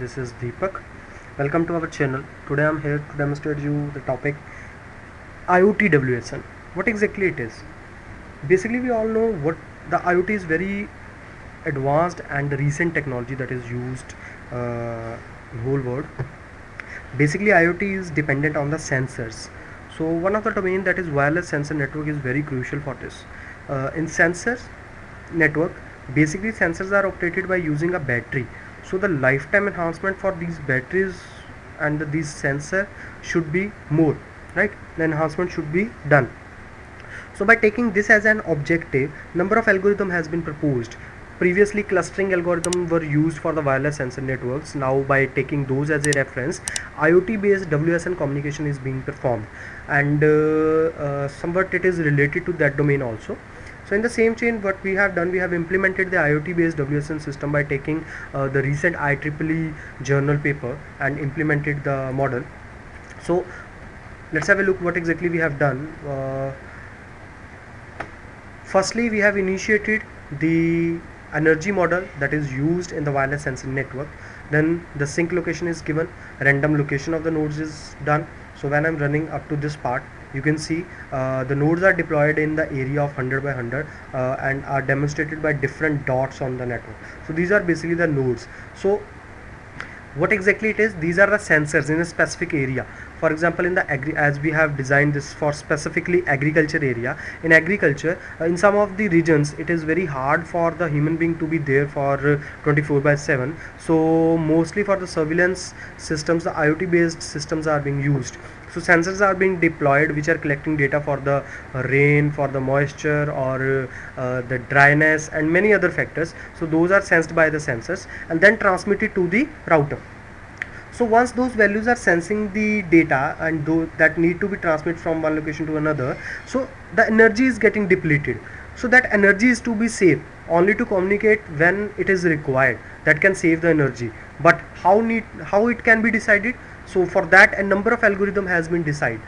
this is Deepak. Welcome to our channel. Today I'm here to demonstrate you the topic IoT WSN. What exactly it is? Basically, we all know what the IoT is. Very advanced and recent technology that is used in whole world. Basically, IoT is dependent on the sensors. So one of the domain that is wireless sensor network is very crucial for this. In sensors network, basically sensors are operated by using a battery. So the lifetime enhancement for these batteries and these sensor should be more, right? The enhancement should be done. So by taking this as an objective, number of algorithm has been proposed. Previously, clustering algorithms were used for the wireless sensor networks. Now, by taking those as a reference, IoT-based WSN communication is being performed, and somewhat it is related to that domain also. So in the same chain, what we have done, we have implemented the IoT-based WSN system by taking the recent IEEE journal paper and implemented the model. So let's have a look what exactly we have done. Firstly, we have initiated the energy model that is used in the wireless sensing network. Then the sync location is given, random location of the nodes is done. So when I'm running up to this part, you can see the nodes are deployed in the area of 100 by 100 and are demonstrated by different dots on the network. So these are basically the nodes. So what exactly it is, these are the sensors in a specific area. For example, in the as we have designed this for specifically agriculture area, in agriculture in some of the regions it is very hard for the human being to be there for 24/7. So mostly for the surveillance systems, the IoT based systems are being used. So sensors are being deployed which are collecting data for the rain, for the moisture, or the dryness and many other factors. So those are sensed by the sensors and then transmitted to the router. So once those values are sensing the data and that need to be transmitted from one location to another, so the energy is getting depleted. So that energy is to be saved only to communicate when it is required. That can save the energy. But how it can be decided? So for that, a number of algorithm has been decided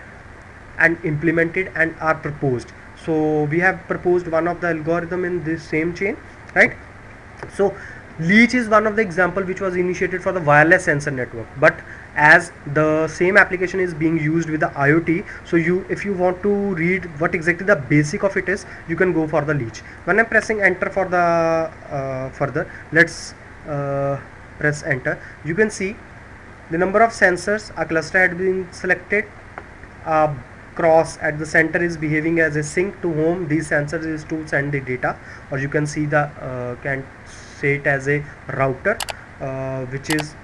and implemented and are proposed. So we have proposed one of the algorithm in this same chain, right? So Leech is one of the example which was initiated for the wireless sensor network, but as the same application is being used with the IoT, so if you want to read what exactly the basic of it is, you can go for the Leech. When I'm pressing enter for the further, let's press enter. You can see the number of sensors, a cluster had been selected. Cross at the center is behaving as a sink to whom these sensors is to send the data, or you can see the can say it as a router which is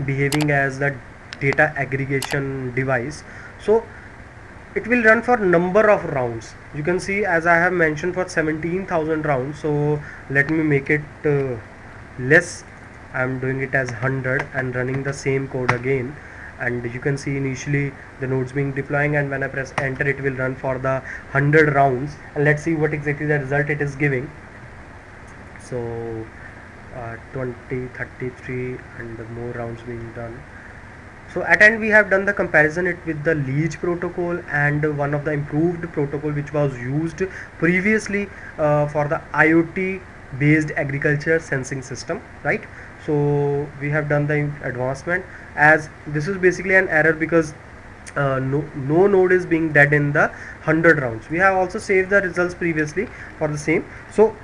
behaving as the data aggregation device. So it will run for number of rounds. You can see, as I have mentioned, for 17,000 rounds. So let me make it less. I'm doing it as 100 and running the same code again, and you can see initially the nodes being deploying, and when I press enter it will run for the 100 rounds, and let's see what exactly the result it is giving. So 20, 33 and the more rounds being done. So at end we have done the comparison it with the Leech protocol and one of the improved protocol which was used previously for the IoT based agriculture sensing system, right? So we have done the advancement, as this is basically an error because no node is being dead in the 100 rounds. We have also saved the results previously for the same. So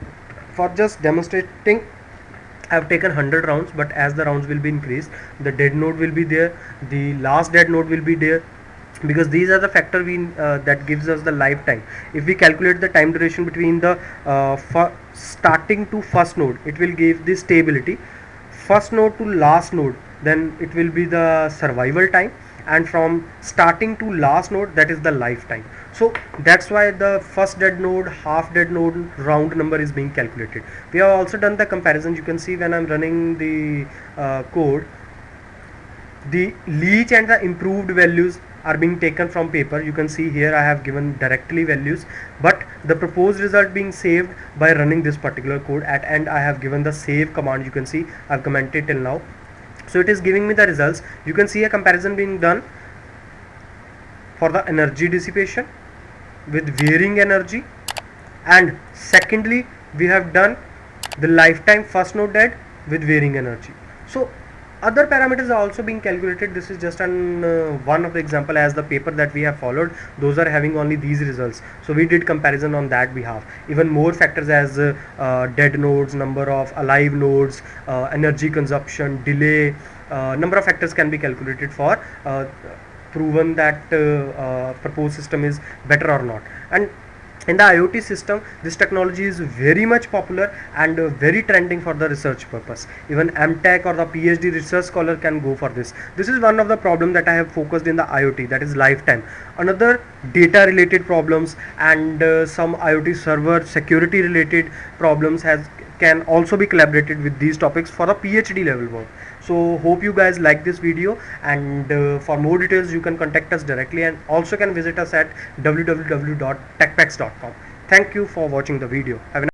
for just demonstrating, I have taken 100 rounds, but as the rounds will be increased, the dead node will be there, the last dead node will be there, because these are the factor that gives us the lifetime. If we calculate the time duration between the starting to first node, it will give the stability. First node to last node, then it will be the survival time, and from starting to last node, that is the lifetime. So that's why the first dead node, half dead node round number is being calculated. We have also done the comparison. You can see when I'm running the code, the Leech and the improved values are being taken from paper. You can see here I have given directly values, but the proposed result being saved by running this particular code. At end I have given the save command. You can see I've commented till now. So it is giving me the results. You can see a comparison being done for the energy dissipation with varying energy, and secondly we have done the lifetime first node dead with varying energy. So Other parameters are also being calculated. This is just an one of the example, as the paper that we have followed, those are having only these results, so we did comparison on that behalf. Even more factors as dead nodes, number of alive nodes, energy consumption, delay, number of factors can be calculated for proven that proposed system is better or not. And in the IoT system, this technology is very much popular and very trending for the research purpose. Even MTech or the PhD research scholar can go for this. This is one of the problem that I have focused in the IoT, that is lifetime. Another, data related problems and some IoT server security related problems can also be collaborated with these topics for the PhD level work. So hope you guys like this video, and for more details you can contact us directly, and also can visit us at www.techpex.com. Thank you for watching the video. Have a nice